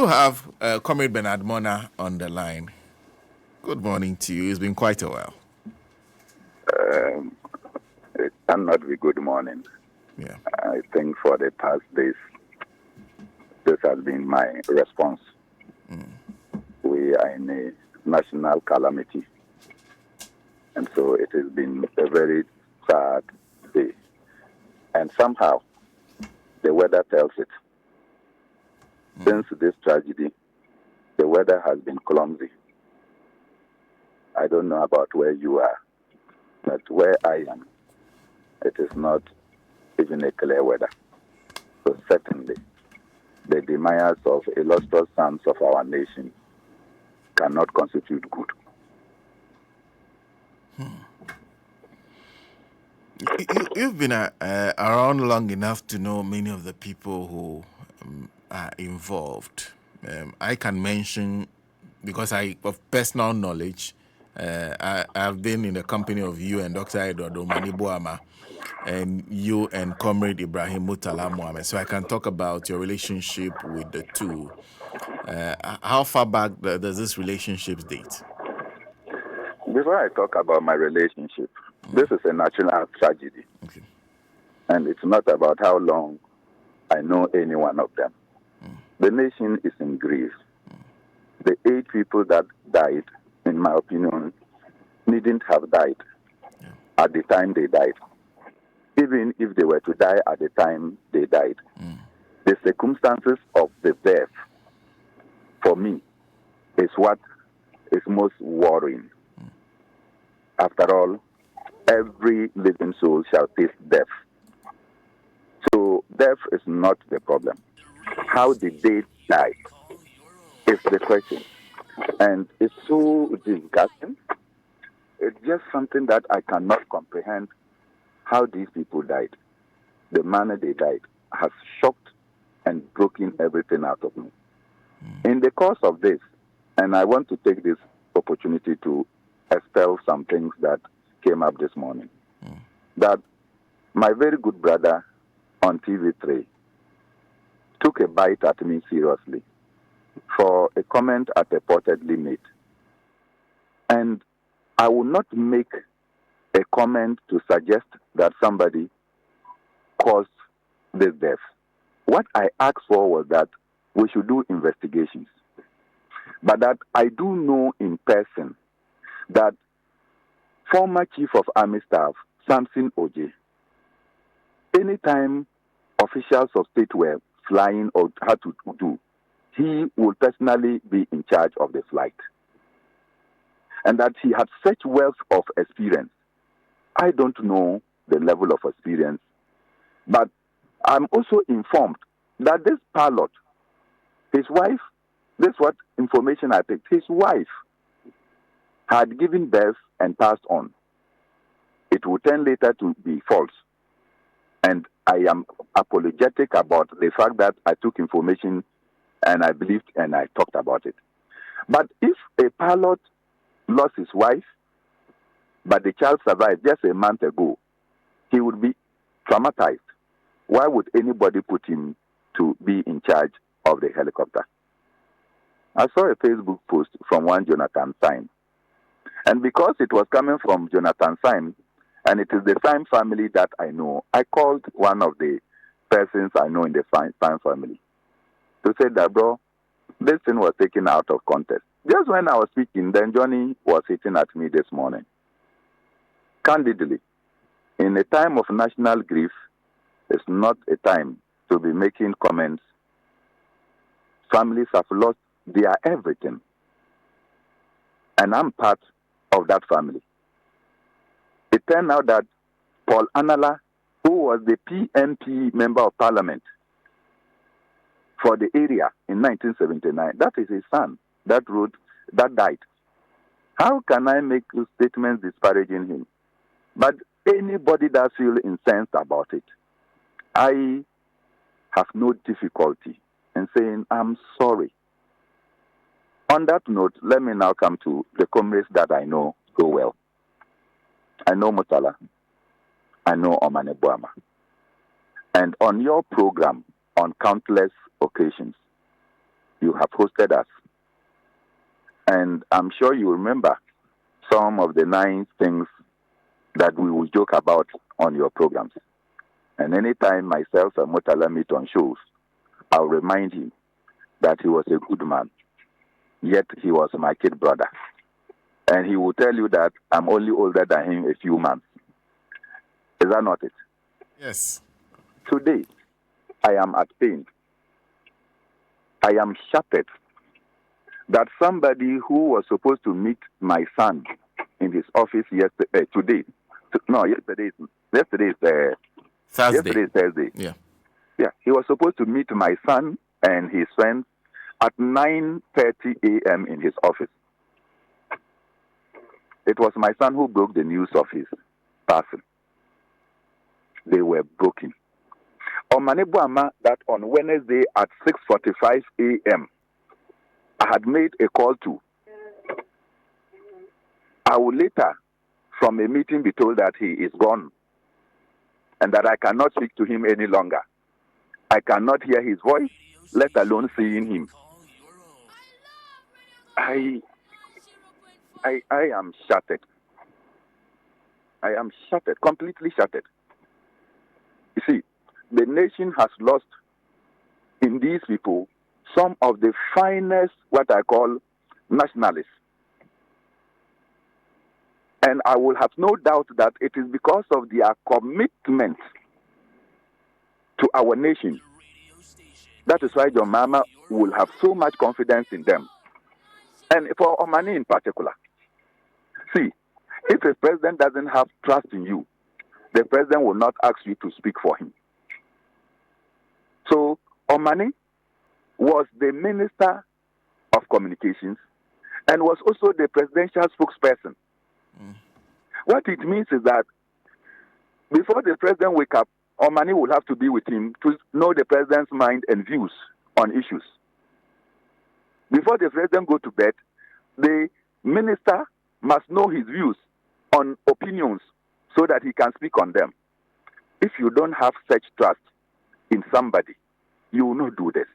do have Comrade Bernard Mornah on the line. Good morning to you. It's been quite a while. It cannot be good morning. Yeah. I think for the past days, this has been my response. We are in a national calamity. And so it has been a very sad day. And somehow, the weather tells it. Since this tragedy, the weather has been clumsy. I don't know about where you are, but where I am, it is not even a clear weather. So certainly, the demise of illustrious sons of our nation cannot constitute good. You've been around long enough to know many of the people who are involved. I can mention, because of personal knowledge, I've been in the company of you and Dr. Edward Omani Boama, and you and Comrade Ibrahim Mutala Mohammed. So I can talk about your relationship with the two. How far back does this relationship date? Before I talk about my relationship, this is a national tragedy. Okay. And it's not about how long I know any one of them. The nation is in grief. The 8 people that died, in my opinion, needn't have died at the time they died. Even if they were to die at the time they died. The circumstances of the death, for me, is what is most worrying. After all, every living soul shall taste death. So death is not the problem. How did they die is the question. And it's so disgusting. It's just something that I cannot comprehend how these people died. The manner they died has shocked and broken everything out of me. In the course of this, and I want to take this opportunity to expel some things that came up this morning, that my very good brother on TV3 took a bite at me seriously for a comment I purportedly made. And I will not make a comment to suggest that somebody caused this death. What I asked for was that we should do investigations. But that I do know in person that former Chief of Army Staff, Samson Oje, anytime officials of state were flying or had to do, he would personally be in charge of the flight. And that he had such wealth of experience. I don't know the level of experience, but I'm also informed that this pilot, his wife, this is what information I picked, his wife had given birth and passed on. It would turn later to be false. And I am apologetic about the fact that I took information and I believed and I talked about it. But if a pilot lost his wife, but the child survived just a month ago, he would be traumatized. Why would anybody put him to be in charge of the helicopter? I saw a Facebook post from one Jonathan Syme. And because it was coming from Jonathan Syme, and it is the Syme family that I know, I called one of the persons I know in the Syme family to say that, bro, this thing was taken out of context. Just when I was speaking, then Johnny was hitting at me this morning. Candidly, in a time of national grief, it's not a time to be making comments. Families have lost their everything. And I'm part of that family. It turned out that Paul Anala, who was the PNP member of parliament for the area in 1979, that is his son that died. How can I make statements disparaging him? But anybody that feels incensed about it, I have no difficulty in saying, I'm sorry. On that note, let me now come to the comrades that I know so well. I know Mutala. I know Omani Boama. And on your program, on countless occasions, You have hosted us. And I'm sure you remember some of the nice things that we will joke about on your programs. And anytime myself and Murtala meet on shows, I'll remind him that he was a good man, yet he was my kid brother. And he will tell you that I'm only older than him a few months. Is that not it? Yes. Today, I am at pain. I am shattered that somebody who was supposed to meet my son in his office yesterday, yesterday is Thursday. Thursday. Yeah. Yeah, he was supposed to meet my son and his friends at 9:30 a.m. in his office. It was my son who broke the news of his passing. They were broken. Omanibuama, that on Wednesday at 6:45 a.m., I had made a call to. I will later, from a meeting, be told that he is gone and that I cannot speak to him any longer. I cannot hear his voice, let alone seeing him. I am shattered. I am shattered, completely shattered. You see, the nation has lost in these people some of the finest, what I call, nationalists. And I will have no doubt that it is because of their commitment to our nation. That is why John Mama will have so much confidence in them. And for Omani in particular. See, if a president doesn't have trust in you, the president will not ask you to speak for him. So Omani was the Minister of Communications and was also the presidential spokesperson. What it means is that before the president wake up, Omani will have to be with him to know the president's mind and views on issues. Before the president go to bed, the minister must know his views on opinions so that he can speak on them. If you don't have such trust in somebody, you will not do this.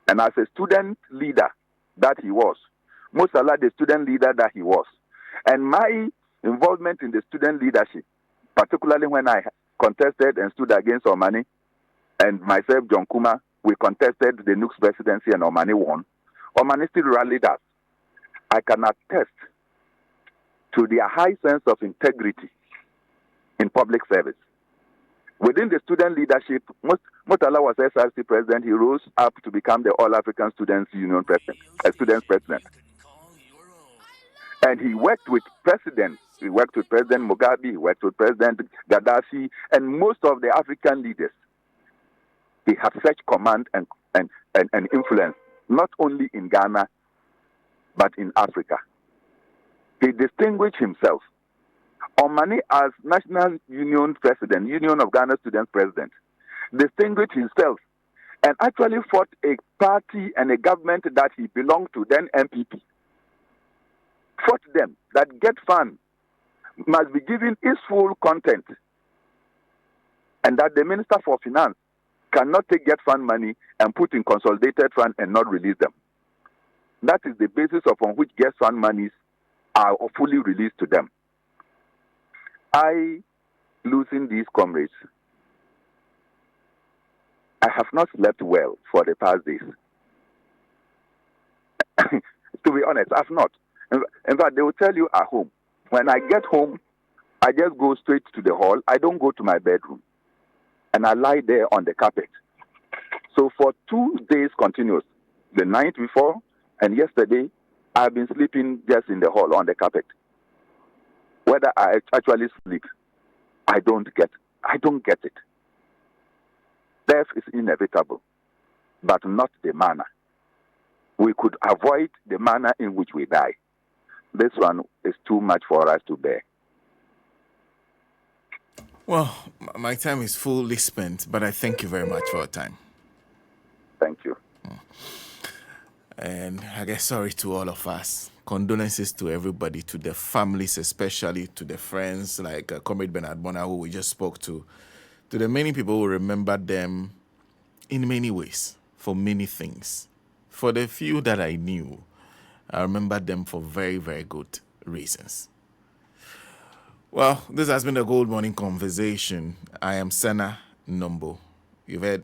And as a student leader that he was, Mosala, the student leader that he was, and my involvement in the student leadership, particularly when I contested and stood against Omani, and myself, John Kuma, we contested the Nooks presidency and Omani won. Omani still rallied us. I can attest to their high sense of integrity in public service. Within the student leadership, Murtala was SRC president. He rose up to become the All African Students Union president, students president. And he worked with presidents. He worked with President Mugabe. He worked with President Gaddafi, and most of the African leaders. He had such command and influence, not only in Ghana, but in Africa. He distinguished himself. Omani, as National Union President, Union of Ghana Students President, distinguished himself and actually fought a party and a government that he belonged to, then MPP. Fought them that Get Fund must be given its full content, and that the Minister for Finance cannot take Get Fund money and put in consolidated fund and not release them. That is the basis upon which Get Fund monies are fully released to them. I, losing these comrades, I have not slept well for the past days. To be honest, I've not. In fact, they will tell you at home. When I get home, I just go straight to the hall. I don't go to my bedroom. And I lie there on the carpet. So for 2 days continuous, the night before and yesterday, I've been sleeping just in the hall on the carpet. Whether I actually sleep, I don't get it. Death is inevitable, but not the manner. We could avoid the manner in which we die. This one is too much for us to bear. Well, my time is fully spent, but I thank you very much for your time. Thank you. And I guess sorry to all of us. Condolences to everybody, to the families, especially to the friends like Comrade Bernard Mornah, who we just spoke to the many people who remember them in many ways, for many things. for the few that I knew, I remember them for very, very good reasons. Well, this has been a Gold Morning Conversation. I am Senna Nombo. You've heard